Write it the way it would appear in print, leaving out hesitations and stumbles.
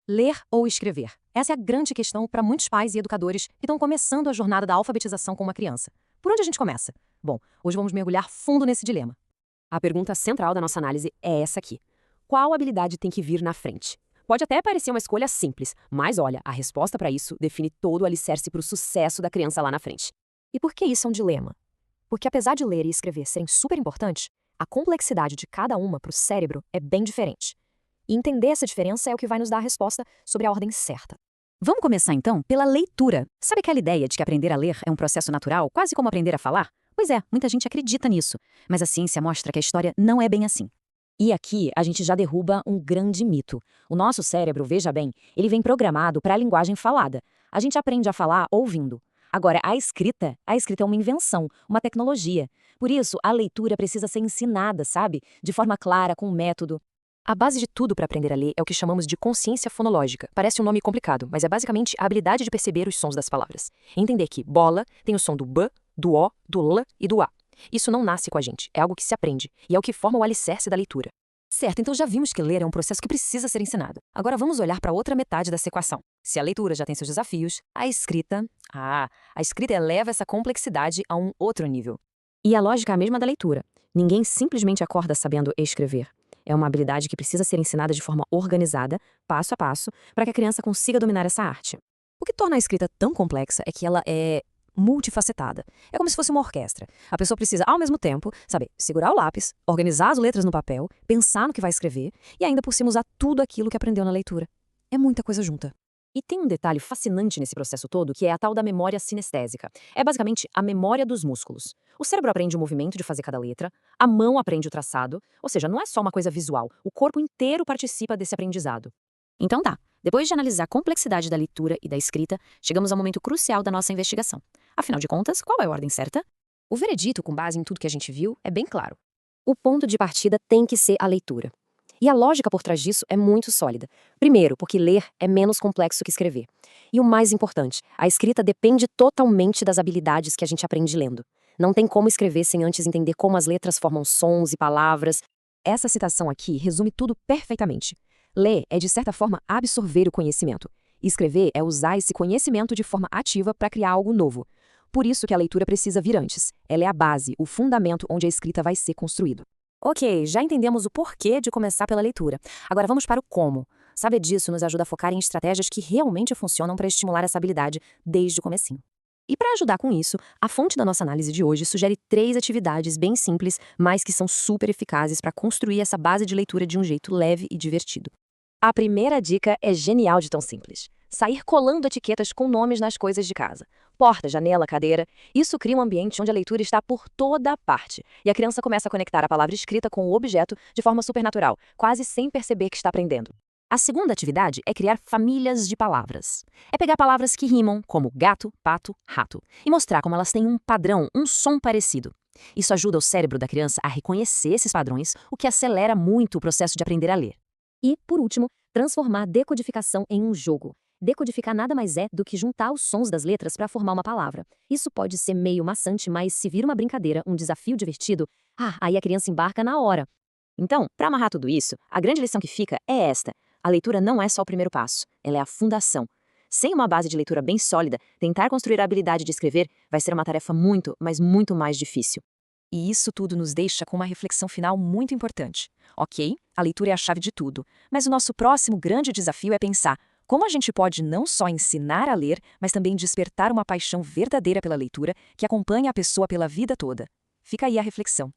Ler ou escrever? Essa é a grande questão para muitos pais e educadores que estão começando a jornada da alfabetização com uma criança. Por onde a gente começa? Bom, hoje vamos mergulhar fundo nesse dilema. A pergunta central da nossa análise é essa aqui. Qual habilidade tem que vir na frente? Pode até parecer uma escolha simples, mas olha, a resposta para isso define todo o alicerce para o sucesso da criança lá na frente. E por que isso é um dilema? Porque apesar de ler e escrever serem super importantes, a complexidade de cada uma para o cérebro é bem diferente. E entender essa diferença é o que vai nos dar a resposta sobre a ordem certa. Vamos começar então pela leitura. Sabe aquela ideia de que aprender a ler é um processo natural, quase como aprender a falar? Pois é, muita gente acredita nisso, mas a ciência mostra que a história não é bem assim. E aqui a gente já derruba um grande mito. O nosso cérebro, veja bem, ele vem programado para a linguagem falada. A gente aprende a falar ouvindo. Agora, a escrita é uma invenção, uma tecnologia. Por isso, a leitura precisa ser ensinada, sabe? De forma clara, com um método. A base de tudo para aprender a ler é o que chamamos de consciência fonológica. Parece um nome complicado, mas é basicamente a habilidade de perceber os sons das palavras. Entender que bola tem o som do B, do O, do L e do A. Isso não nasce com a gente, é algo que se aprende, e é o que forma o alicerce da leitura. Certo, então já vimos que ler é um processo que precisa ser ensinado. Agora vamos olhar para a outra metade dessa equação. Se a leitura já tem seus desafios, a escrita eleva essa complexidade a um outro nível. E a lógica é a mesma da leitura. Ninguém simplesmente acorda sabendo escrever. É uma habilidade que precisa ser ensinada de forma organizada, passo a passo, para que a criança consiga dominar essa arte. O que torna a escrita tão complexa é que ela é multifacetada. É como se fosse uma orquestra. A pessoa precisa, ao mesmo tempo, saber segurar o lápis, organizar as letras no papel, pensar no que vai escrever e ainda por cima usar tudo aquilo que aprendeu na leitura. É muita coisa junta. E tem um detalhe fascinante nesse processo todo, que é a tal da memória sinestésica. É basicamente a memória dos músculos. O cérebro aprende o movimento de fazer cada letra, a mão aprende o traçado, ou seja, não é só uma coisa visual, o corpo inteiro participa desse aprendizado. Então tá, depois de analisar a complexidade da leitura e da escrita, chegamos ao momento crucial da nossa investigação. Afinal de contas, qual é a ordem certa? O veredito, com base em tudo que a gente viu, é bem claro. O ponto de partida tem que ser a leitura. E a lógica por trás disso é muito sólida. Primeiro, porque ler é menos complexo que escrever. E o mais importante, a escrita depende totalmente das habilidades que a gente aprende lendo. Não tem como escrever sem antes entender como as letras formam sons e palavras. Essa citação aqui resume tudo perfeitamente. Ler é, de certa forma, absorver o conhecimento. Escrever é usar esse conhecimento de forma ativa para criar algo novo. Por isso que a leitura precisa vir antes. Ela é a base, o fundamento onde a escrita vai ser construído. Ok, já entendemos o porquê de começar pela leitura. Agora vamos para o como. Saber disso nos ajuda a focar em estratégias que realmente funcionam para estimular essa habilidade desde o comecinho. E para ajudar com isso, a fonte da nossa análise de hoje sugere 3 atividades bem simples, mas que são super eficazes para construir essa base de leitura de um jeito leve e divertido. A primeira dica é genial de tão simples. Sair colando etiquetas com nomes nas coisas de casa. Porta, janela, cadeira. Isso cria um ambiente onde a leitura está por toda parte. E a criança começa a conectar a palavra escrita com o objeto de forma supernatural, quase sem perceber que está aprendendo. A segunda atividade é criar famílias de palavras. É pegar palavras que rimam, como gato, pato, rato, e mostrar como elas têm um padrão, um som parecido. Isso ajuda o cérebro da criança a reconhecer esses padrões, o que acelera muito o processo de aprender a ler. E, por último, transformar a decodificação em um jogo. Decodificar nada mais é do que juntar os sons das letras para formar uma palavra. Isso pode ser meio maçante, mas se vira uma brincadeira, um desafio divertido, aí a criança embarca na hora. Então, para amarrar tudo isso, a grande lição que fica é esta. A leitura não é só o primeiro passo, ela é a fundação. Sem uma base de leitura bem sólida, tentar construir a habilidade de escrever vai ser uma tarefa muito, mas muito mais difícil. E isso tudo nos deixa com uma reflexão final muito importante. Ok, a leitura é a chave de tudo, mas o nosso próximo grande desafio é pensar como a gente pode não só ensinar a ler, mas também despertar uma paixão verdadeira pela leitura que acompanha a pessoa pela vida toda. Fica aí a reflexão.